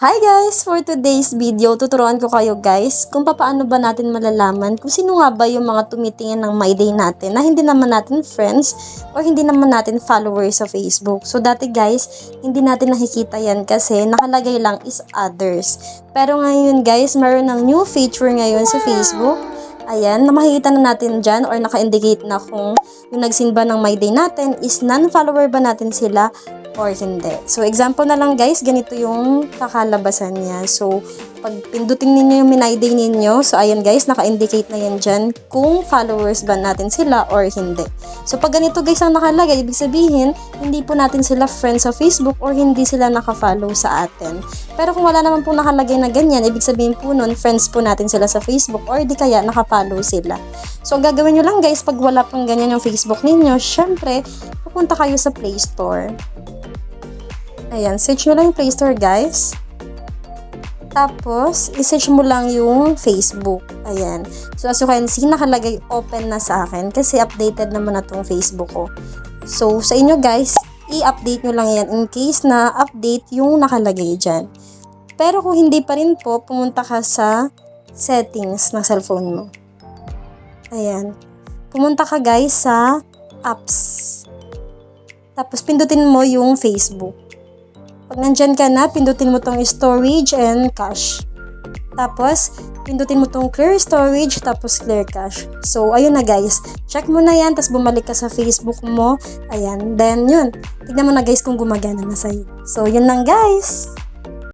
Hi guys! For today's video, tuturuan ko kayo guys kung paano ba natin malalaman kung sino nga ba yung mga tumitingin ng My Day natin na hindi naman natin friends or hindi naman natin followers sa Facebook. So dati guys, hindi natin nakikita yan kasi nakalagay lang is others. Pero ngayon guys, meron ng new feature ngayon sa Facebook. Ayan, na makikita na natin dyan or naka-indicate na kung yung nagsimba ng My Day natin is non-follower ba natin sila or hindi. So, example na lang guys, ganito yung kakalabasan niya. So, pag pindutin ninyo yung My Day ninyo, so ayan guys, naka-indicate na yan dyan kung followers ba natin sila or hindi. So, pag ganito guys ang nakalagay, ibig sabihin, hindi po natin sila friends sa Facebook or hindi sila naka-follow sa atin. Pero kung wala naman po nakalagay na ganyan, ibig sabihin po nun, friends po natin sila sa Facebook or di kaya naka-follow sila. So, ang gagawin nyo lang guys, pag wala pong ganyan yung Facebook ninyo, syempre, pupunta kayo sa Play Store. Ayan, search nyo lang yung Play Store guys. Tapos, i-search mo lang yung Facebook. Ayan. So, as you can see, nakalagay open na sa akin kasi updated naman na tong Facebook ko. So, sa inyo guys, i-update nyo lang yan in case na update yung nakalagay dyan. Pero kung hindi pa rin po, pumunta ka sa settings ng cellphone mo. Ayan. Pumunta ka guys sa apps. Tapos, pindutin mo yung Facebook. Pag nandyan ka na, pindutin mo tong storage and cache. Tapos, pindutin mo tong clear storage, tapos clear cache. So, ayun na guys. Check mo na yan, tapos bumalik ka sa Facebook mo. Ayan, then yun. Tignan mo na guys kung gumagana na sa'yo. So, yun lang guys.